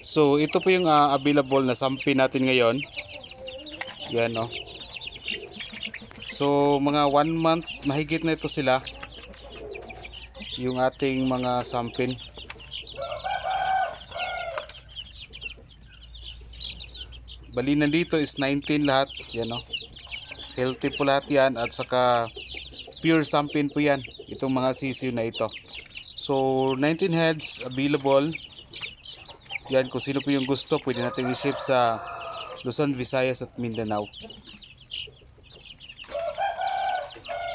So ito po yung available na sampi natin ngayon. Yan no. So mga 1 month mahigit na ito sila. Yung ating mga sampin. Bali nandito is 19 lahat. Yan no. Healthy po lahat yan at saka pure sampin po yan. Itong mga sisiw na ito. So 19 heads available. Yan, kung sino po yung gusto, pwede natin i-ship sa Luzon, Visayas at Mindanao.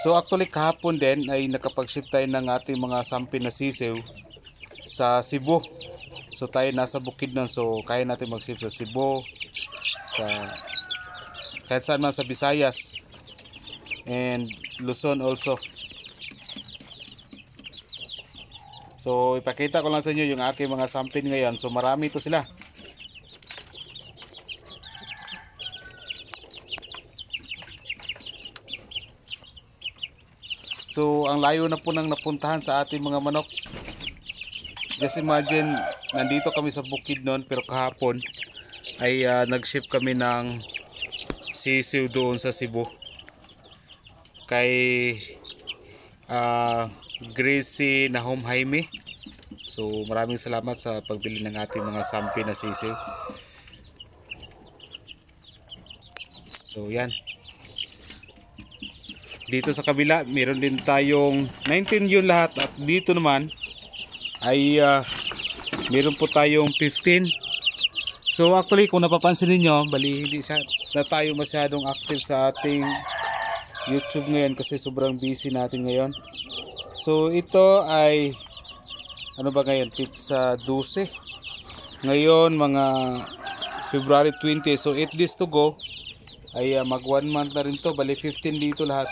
So actually kahapon din ay nakapag-ship tayo ng ating mga sampin na sisiw sa Cebu. So tayo nasa Bukidnon, so kaya natin mag-ship sa Cebu, sa kahit saan man sa Visayas and Luzon also. So ipakita ko lang sa inyo yung aking mga sampin ngayon. So marami ito sila. So ang layo na po nang napuntahan sa ating mga manok. Just imagine, nandito kami sa Bukidnon pero kahapon ay nag-ship kami ng sisiw doon sa Cebu. Kay Gracie Nahom Jaime. So maraming salamat sa pagbili ng ating mga sampi na sisiw. So yan. Dito sa kabila meron din tayong 19 yun lahat at dito naman ay meron po tayong 15. So actually kung napapansin niyo, bali hindi na tayo masyadong active sa ating YouTube ngayon kasi sobrang busy natin ngayon. So ito ay ano ba ngayon? Pizza 12. Ngayon mga February 20. So 8 days to go. Ay mag 1 month na rin to. Bali 15 dito lahat.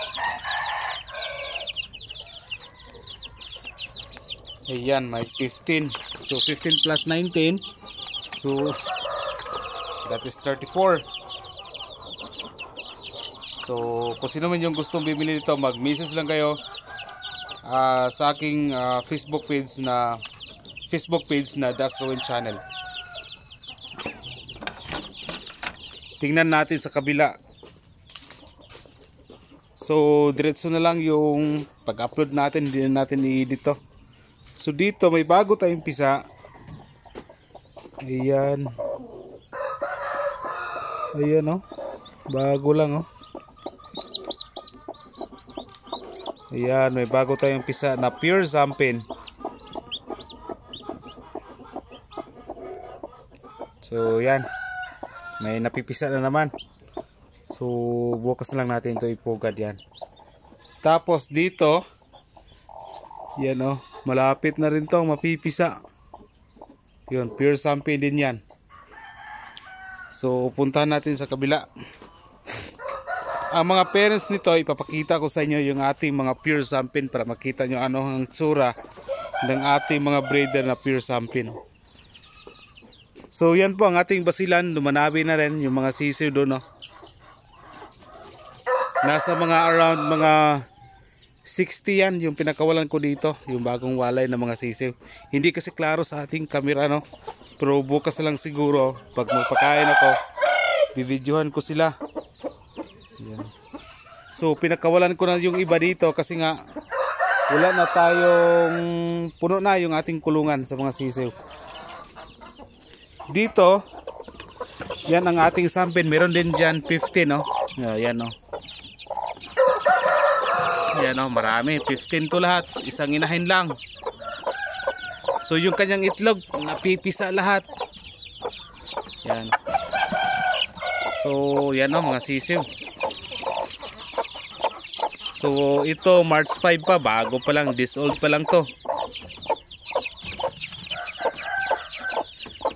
Ayan, may 15. So 15 plus 19. So that is 34. So kung sino man yung gustong bibili nito, mag-message lang kayo sa aking Facebook page na Das Rowan Channel. Tingnan natin sa kabila. So diretso na lang yung pag-upload natin, hindi na natin i-edit to. So dito may bago tayong pisa. Ayan. Ayan oh. Bago lang oh. Ayan, may bago tayong pisa na pure sampin. So yan, may napipisa na naman. So bukas na lang natin ito ipugad yan. Tapos dito, yan o, malapit na rin itong mapipisa. Yun, pure sampin din yan. So puntahan natin sa kabila. Ang mga parents nito, ipapakita ko sa inyo yung ating mga pure sampin para makita nyo ano ang tsura ng ating mga breeder na pure sampin. So yan po ang ating basilan, lumanabi na rin yung mga sisiw doon. No? Nasa mga around mga 60 yan yung pinakawalan ko dito, yung bagong walay na mga sisiw. Hindi kasi klaro sa ating camera, no? Pero bukas lang siguro, pag magpakain ako, bibidyohan ko sila. Yan. So pinakawalan ko na yung iba dito kasi nga wala na tayong, puno na yung ating kulungan sa mga sisiw. Dito yan ang ating sampin, meron din dyan 15 no. Yan no. Yan no, marami, 15 to lahat, isang inahin lang. So yung kanyang itlog napipisa lahat. Yan. So yan no, mga sisiw. So ito March 5 pa, bago pa lang, this old pa lang to.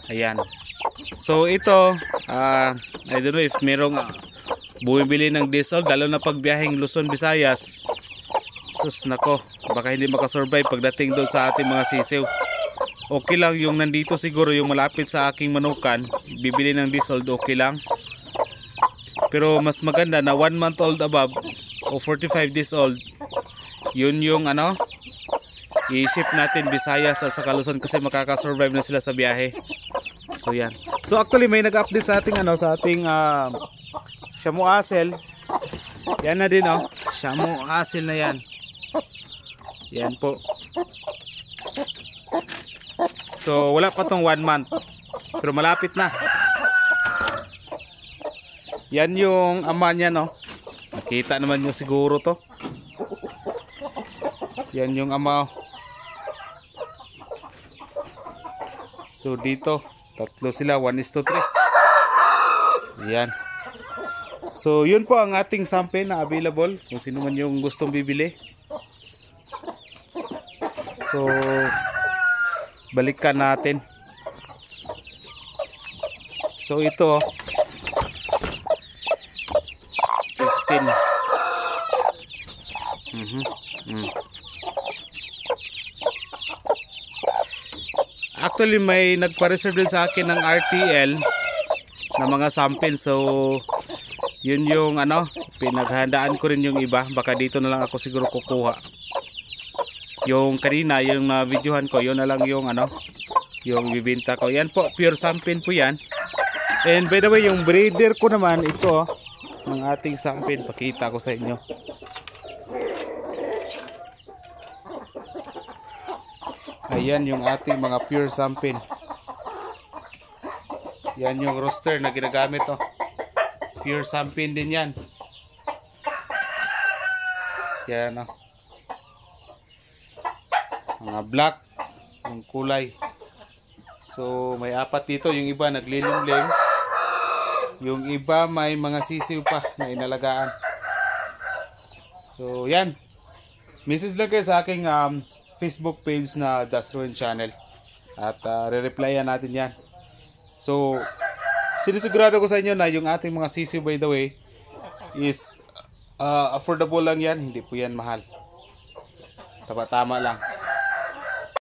Ayan. So ito I don't know if merong bumibili ng this old, lalo na pag biyaheng Luzon, Visayas. Sus nako, baka hindi makasurvive pagdating doon sa ating mga sisiw. Okay lang yung nandito siguro, yung malapit sa aking manukan, bibili ng this old, okay lang. Pero mas maganda na 1 month old above o 45 days old, yun yung ano, i-ship natin Visayas at sa Luzon kasi makaka-survive na sila sa biyahe. So yan. So actually may nag-update sa ating sa ating Shamu Asel. Yan na din Shamu Asel na yan. Yan po. So wala pa tong 1 month. Pero malapit na. Yan yung ama niya Nakita naman nyo siguro to. Yan yung ama. So dito, tatlo sila, 1:3. Yan. So yun po ang ating sample na available. Kung sino man yung gustong bibili. So balikan natin. So ito 15. Actually may nagpa-reserve din sa akin ng RTL na mga sample. So yun yung pinaghandaan ko rin yung iba. Baka dito na lang ako siguro kukuha. Yung kanina yung videohan ko, yun na lang yung yung bibenta ko. Yan po, pure sample po yan. And by the way, yung breeder ko naman ito ng ating sample, pakita ko sa inyo. Ayan yung ating mga pure sample. Yan yung rooster na ginagamit Pure sample din yan. Yan mga black yung kulay. So may 4 dito, yung iba naglilimlim, yung iba may mga sisiw pa na inalagaan. So yan, message lang kayo sa aking Facebook page na Dasruin Channel at re-replyan natin yan. So sinisigurado ko sa inyo na yung ating mga sisiw, by the way, is affordable lang yan, hindi po yan mahal. Tama-tama lang.